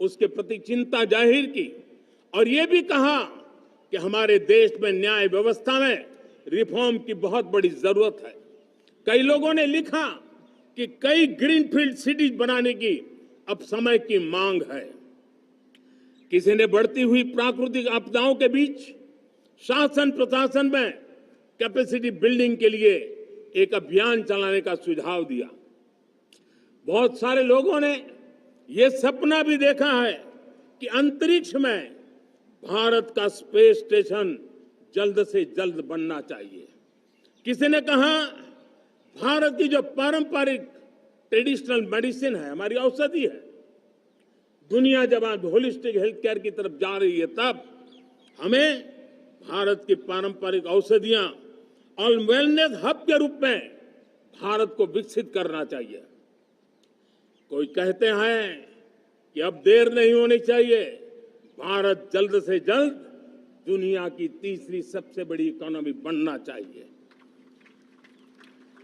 उसके प्रति चिंता जाहिर की और ये भी कहा कि हमारे देश में न्याय व्यवस्था में रिफॉर्म की बहुत बड़ी जरूरत है। कई लोगों ने लिखा कि कई ग्रीनफील्ड सिटीज बनाने की अब समय की मांग है। किसी ने बढ़ती हुई प्राकृतिक आपदाओं के बीच शासन प्रशासन में कैपेसिटी बिल्डिंग के लिए एक अभियान चलाने का सुझाव दिया। बहुत सारे लोगों ने यह सपना भी देखा है कि अंतरिक्ष में भारत का स्पेस स्टेशन जल्द से जल्द बनना चाहिए। किसी ने कहा भारत की जो पारंपरिक ट्रेडिशनल मेडिसिन है, हमारी औषधि है, दुनिया जब आज होलिस्टिक हेल्थ केयर की तरफ जा रही है, तब हमें भारत की पारंपरिक औषधियां और वेलनेस हब के रूप में भारत को विकसित करना चाहिए। कोई कहते हैं कि अब देर नहीं होनी चाहिए, भारत जल्द से जल्द दुनिया की तीसरी सबसे बड़ी इकोनॉमी बनना चाहिए।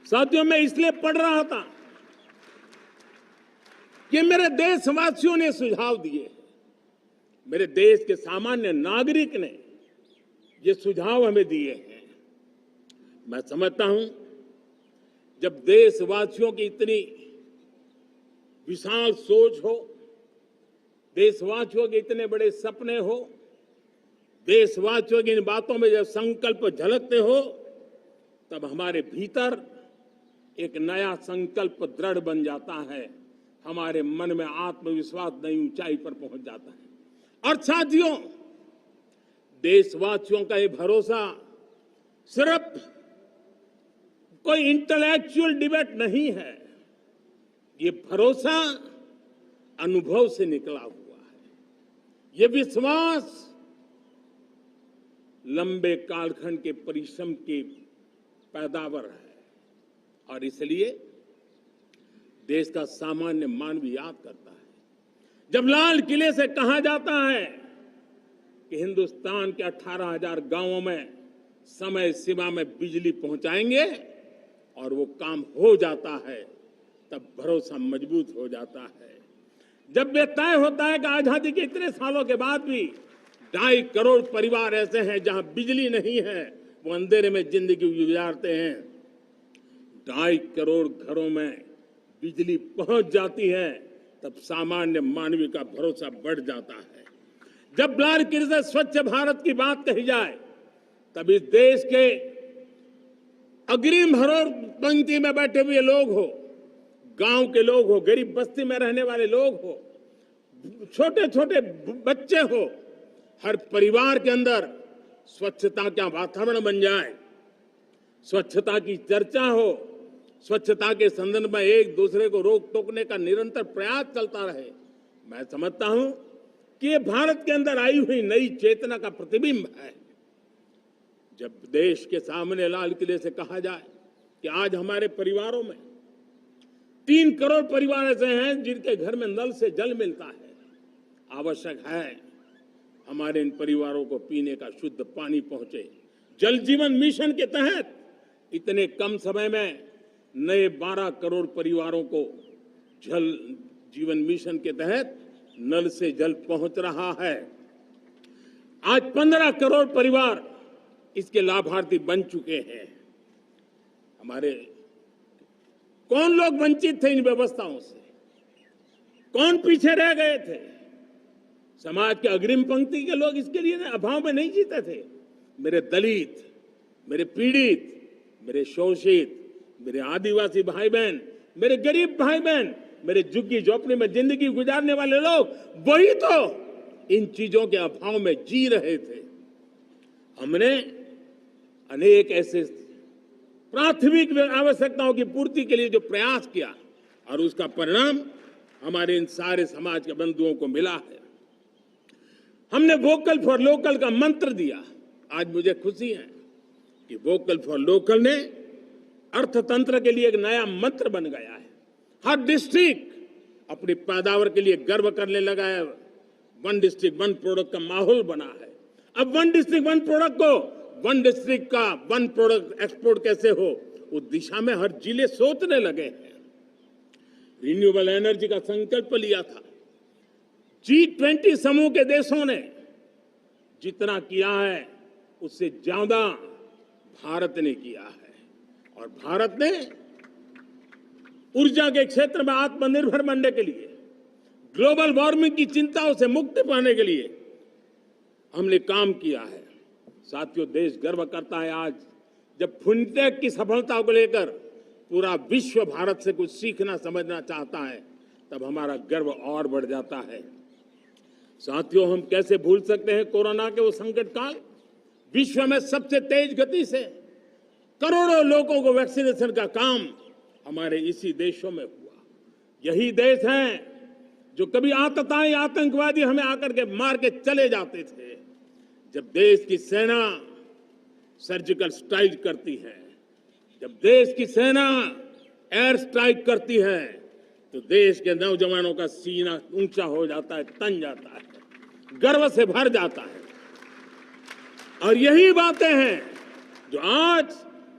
साथियों, मैं इसलिए पढ़ रहा था कि मेरे देशवासियों ने सुझाव दिए, मेरे देश के सामान्य नागरिक ने ये सुझाव हमें दिए हैं। मैं समझता हूं जब देशवासियों की इतनी विशाल सोच हो, देशवासियों के इतने बड़े सपने हो, देशवासियों की इन बातों में जब संकल्प झलकते हो, तब हमारे भीतर एक नया संकल्प दृढ़ बन जाता है, हमारे मन में आत्मविश्वास नई ऊंचाई पर पहुंच जाता है। और साथियों, देशवासियों का ये भरोसा सिर्फ कोई इंटेलेक्चुअल डिबेट नहीं है, ये भरोसा अनुभव से निकला हुआ है। ये विश्वास लंबे कालखंड के परिश्रम की पैदावार है और इसलिए देश का सामान्य मानव याद करता है जब लाल किले से कहा जाता है कि हिंदुस्तान के 18,000 गांवों में समय सीमा में बिजली पहुंचाएंगे और वो काम हो जाता है, तब भरोसा मजबूत हो जाता है। जब यह तय होता है कि आजादी के इतने सालों के बाद भी 2.5 करोड़ परिवार ऐसे हैं जहां बिजली नहीं है, वो अंधेरे में जिंदगी गुजारते हैं, 2.5 करोड़ घरों में बिजली पहुंच जाती है, तब सामान्य मानवीय का भरोसा बढ़ जाता है। जब लाल किले से स्वच्छ भारत की बात कही जाए, तब इस देश के अग्रिम हरोर पंक्ति में बैठे हुए लोग हो, गांव के लोग हो, गरीब बस्ती में रहने वाले लोग हो, छोटे छोटे बच्चे हो, हर परिवार के अंदर स्वच्छता का वातावरण बन जाए, स्वच्छता की चर्चा हो, स्वच्छता के संदर्भ में एक दूसरे को रोक टोकने का निरंतर प्रयास चलता रहे। मैं समझता हूं कि ये भारत के अंदर आई हुई नई चेतना का प्रतिबिंब है। जब देश के सामने लाल किले से कहा जाए कि आज हमारे परिवारों में 3 करोड़ परिवार ऐसे हैं जिनके घर में नल से जल मिलता है, आवश्यक है हमारे इन परिवारों को पीने का शुद्ध पानी पहुंचे। जल जीवन मिशन के तहत इतने कम समय में नए 12 करोड़ परिवारों को जल जीवन मिशन के तहत नल से जल पहुंच रहा है। आज 15 करोड़ परिवार इसके लाभार्थी बन चुके हैं। हमारे कौन लोग वंचित थे इन व्यवस्थाओं से, कौन पीछे रह गए थे? समाज के अग्रिम पंक्ति के लोग इसके लिए अभाव में नहीं जीते थे। मेरे दलित, मेरे पीड़ित, मेरे शोषित, मेरे आदिवासी भाई बहन, मेरे गरीब भाई बहन, मेरे झुग्गी झोपड़ी में जिंदगी गुजारने वाले लोग, वही तो इन चीजों के अभाव में जी रहे थे। हमने अनेक ऐसे प्राथमिक आवश्यकताओं की पूर्ति के लिए जो प्रयास किया और उसका परिणाम हमारे इन सारे समाज के बंधुओं को मिला है। हमने वोकल फॉर लोकल का मंत्र दिया। आज मुझे खुशी है कि वोकल फॉर लोकल ने अर्थतंत्र के लिए एक नया मंत्र बन गया है। हर डिस्ट्रिक्ट अपनी पैदावार के लिए गर्व करने लगा है। 1 डिस्ट्रिक्ट 1 प्रोडक्ट का माहौल बना है। अब 1 डिस्ट्रिक्ट 1 प्रोडक्ट को 1 डिस्ट्रिक्ट का 1 प्रोडक्ट एक्सपोर्ट कैसे हो, उस दिशा में हर जिले सोचने लगे हैं। रिन्यूएबल एनर्जी का संकल्प लिया था। G20 समूह के देशों ने जितना किया है उससे ज्यादा भारत ने किया है और भारत ने ऊर्जा के क्षेत्र में आत्मनिर्भर बनने के लिए, ग्लोबल वार्मिंग की चिंताओं से मुक्ति पाने के लिए हमने काम किया है। साथियों, देश गर्व करता है आज जब फिनटेक की सफलता को लेकर पूरा विश्व भारत से कुछ सीखना समझना चाहता है, तब हमारा गर्व और बढ़ जाता है। साथियों, हम कैसे भूल सकते हैं कोरोना के वो संकट काल। विश्व में सबसे तेज गति से करोड़ों लोगों को वैक्सीनेशन का काम हमारे इसी देशों में हुआ। यही देश हैं जो कभी आतताई आतंकवादी हमें आकर के मार के चले जाते थे। जब देश की सेना सर्जिकल स्ट्राइक करती है, जब देश की सेना एयर स्ट्राइक करती है, तो देश के नौजवानों का सीना ऊंचा हो जाता है, तन जाता है, गर्व से भर जाता है। और यही बातें हैं जो आज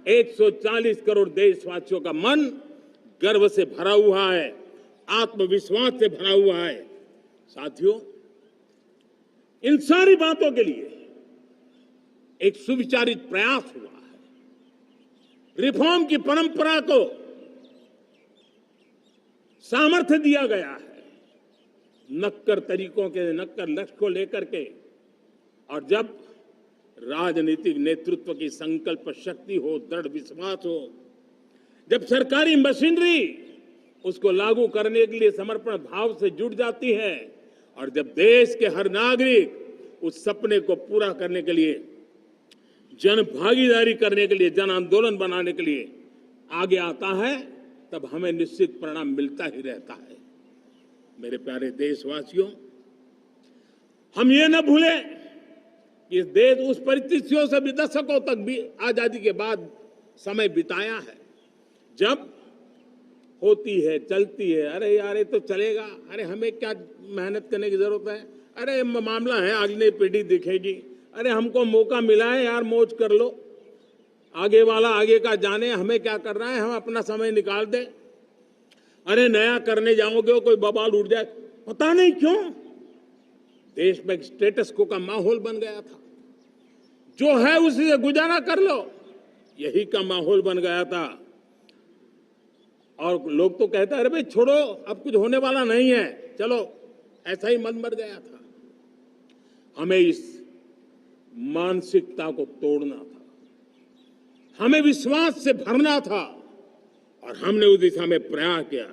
140 करोड़ देशवासियों का मन गर्व से भरा हुआ है, आत्मविश्वास से भरा हुआ है। साथियों, इन सारी बातों के लिए एक सुविचारित प्रयास हुआ है। रिफॉर्म की परंपरा को सामर्थ्य दिया गया है। नक्कर तरीकों के, नक्कर लक्ष्य को लेकर के, और जब राजनीतिक नेतृत्व की संकल्प शक्ति हो, दृढ़ विश्वास हो, जब सरकारी मशीनरी उसको लागू करने के लिए समर्पण भाव से जुट जाती है, और जब देश के हर नागरिक उस सपने को पूरा करने के लिए, जन भागीदारी करने के लिए, जन आंदोलन बनाने के लिए आगे आता है, तब हमें निश्चित परिणाम मिलता ही रहता है। मेरे प्यारे देशवासियों, हम ये न भूलें कि इस देश उस परिस्थितियों से भी दशकों तक भी आजादी के बाद समय बिताया है, जब होती है, चलती है, अरे यार ये तो चलेगा, अरे हमें क्या मेहनत करने की जरूरत है, अरे मामला है अगली पीढ़ी दिखेगी, अरे हमको मौका मिला है यार, मौज कर लो, आगे वाला आगे का जाने, हमें क्या कर रहा है, हम अपना समय निकाल दें, अरे नया करने जाओगे कोई बवाल उठ जाए। पता नहीं क्यों देश में स्टेटस को का माहौल बन गया था, जो है उसी से गुजारा कर लो, यही का माहौल बन गया था। और लोग तो कहते हैं अरे भाई छोड़ो, अब कुछ होने वाला नहीं है, चलो, ऐसा ही मन मर गया था। हमें इस मानसिकता को तोड़ना था, हमें विश्वास से भरना था, और हमने उस दिशा में प्रयास किया।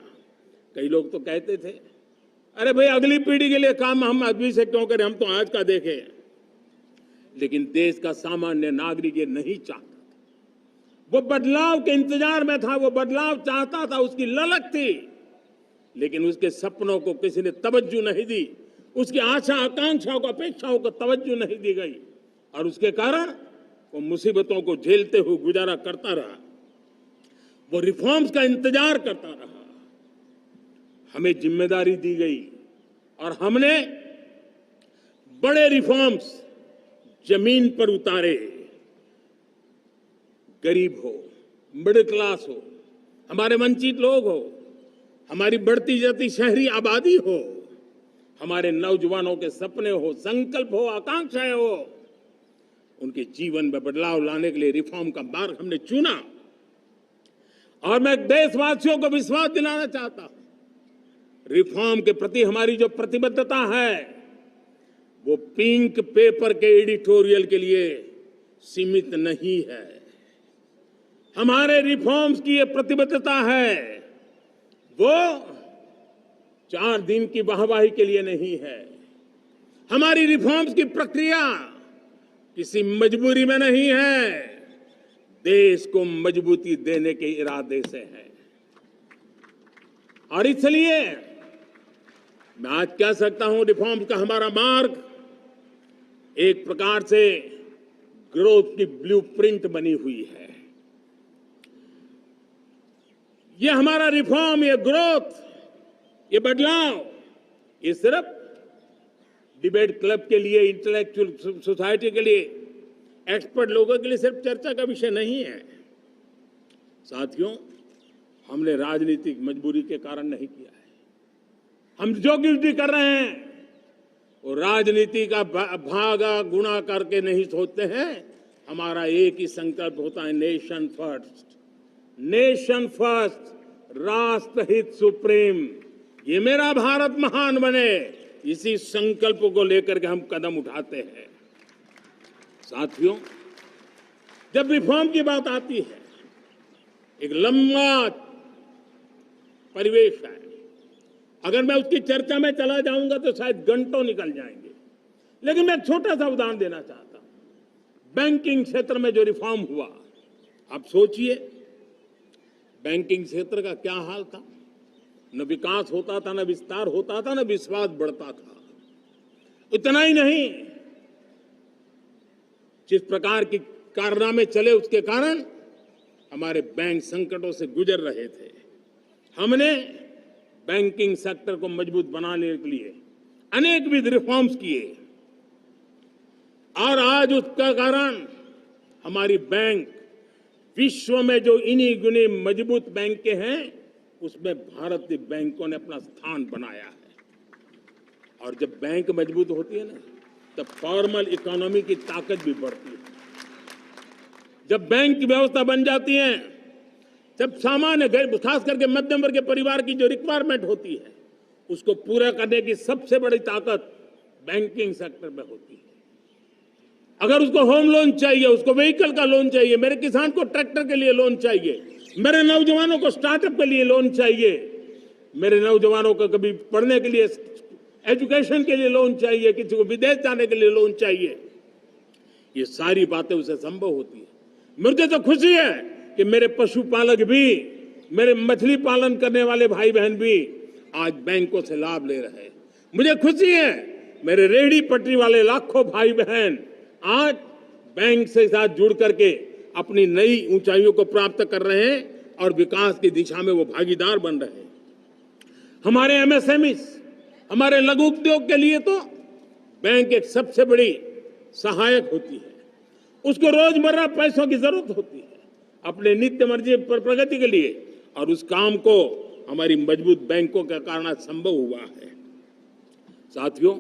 कई लोग तो कहते थे अरे भाई अगली पीढ़ी के लिए काम हम अभी से क्यों करें, हम तो आज का देखें। लेकिन देश का सामान्य नागरिक ये नहीं चाहता था, वो बदलाव के इंतजार में था, वो बदलाव चाहता था, उसकी ललक थी, लेकिन उसके सपनों को किसी ने तवज्जो नहीं दी, उसकी आशा आकांक्षाओं को, अपेक्षाओं को तवज्जो नहीं दी गई, और उसके कारण वो मुसीबतों को झेलते हुए गुजारा करता रहा, वो रिफॉर्म्स का इंतजार करता रहा। हमें जिम्मेदारी दी गई और हमने बड़े रिफॉर्म्स जमीन पर उतारे। गरीब हो, मिडिल क्लास हो, हमारे वंचित लोग हो, हमारी बढ़ती जाती शहरी आबादी हो, हमारे नौजवानों के सपने हो, संकल्प हो, आकांक्षाएं हो, उनके जीवन में बदलाव लाने के लिए रिफॉर्म का मार्ग हमने चुना। और मैं देशवासियों को विश्वास दिलाना चाहता हूं, रिफॉर्म के प्रति हमारी जो प्रतिबद्धता है वो पिंक पेपर के एडिटोरियल के लिए सीमित नहीं है। हमारे रिफॉर्म्स की ये प्रतिबद्धता है, वो 4 दिन की वाहवाही के लिए नहीं है। हमारी रिफॉर्म्स की प्रक्रिया किसी मजबूरी में नहीं है, देश को मजबूती देने के इरादे से है। और इसलिए मैं आज कह सकता हूं, रिफॉर्म का हमारा मार्ग एक प्रकार से ग्रोथ की ब्लूप्रिंट बनी हुई है। ये हमारा रिफॉर्म, ये ग्रोथ, ये बदलाव, ये सिर्फ डिबेट क्लब के लिए, इंटेलेक्चुअल सोसाइटी के लिए, एक्सपर्ट लोगों के लिए सिर्फ चर्चा का विषय नहीं है। साथियों, हमने राजनीतिक मजबूरी के कारण नहीं किया है। हम जो कुछ भी कर रहे हैं वो राजनीति का भागा गुणा करके नहीं सोचते हैं। हमारा एक ही संकल्प होता है, नेशन फर्स्ट, नेशन फर्स्ट, राष्ट्र हित सुप्रीम। ये मेरा भारत महान बने, इसी संकल्प को लेकर के हम कदम उठाते हैं। साथियों, जब रिफॉर्म की बात आती है, एक लंबा परिवेश है। अगर मैं उसकी चर्चा में चला जाऊंगा तो शायद घंटों निकल जाएंगे, लेकिन मैं एक छोटा सा उदाहरण देना चाहता हूं। बैंकिंग क्षेत्र में जो रिफॉर्म हुआ, आप सोचिए बैंकिंग क्षेत्र का क्या हाल था। न विकास होता था, न विस्तार होता था, न विश्वास बढ़ता था। इतना ही नहीं, जिस प्रकार की कारनामे चले उसके कारण हमारे बैंक संकटों से गुजर रहे थे। हमने बैंकिंग सेक्टर को मजबूत बनाने के लिए अनेकविध रिफॉर्म्स किए और आज उसका कारण हमारी बैंक विश्व में जो इन्हीं गुने मजबूत बैंक के हैं, उसमें भारतीय बैंकों ने अपना स्थान बनाया है। और जब बैंक मजबूत होती है ना, तब फॉर्मल इकोनॉमी की ताकत भी बढ़ती है। जब बैंक की व्यवस्था बन जाती है, जब सामान्य खास करके मध्यम वर्ग के परिवार की जो रिक्वायरमेंट होती है, उसको पूरा करने की सबसे बड़ी ताकत बैंकिंग सेक्टर में होती है। अगर उसको होम लोन चाहिए, उसको व्हीकल का लोन चाहिए, मेरे किसान को ट्रैक्टर के लिए लोन चाहिए, मेरे नौजवानों को स्टार्टअप के लिए लोन चाहिए, मेरे नौजवानों को कभी पढ़ने के लिए, एजुकेशन के लिए लोन चाहिए, किसी को विदेश जाने के लिए लोन चाहिए, ये सारी बातें उसे संभव होती है। मुझे तो खुशी है कि मेरे पशुपालक भी, मेरे मछली पालन करने वाले भाई बहन भी आज बैंकों से लाभ ले रहे हैं। मुझे खुशी है मेरे रेहड़ी पटरी वाले लाखों भाई बहन आज बैंक से साथ जुड़ करके अपनी नई ऊंचाइयों को प्राप्त कर रहे हैं और विकास की दिशा में वो भागीदार बन रहे हैं। हमारे एमएसएमई, हमारे लघु उद्योग के लिए तो बैंक एक सबसे बड़ी सहायक होती है। उसको रोजमर्रा पैसों की जरूरत होती है अपने नित्य मर्जी पर प्रगति के लिए, और उस काम को हमारी मजबूत बैंकों के कारण संभव हुआ है। साथियों,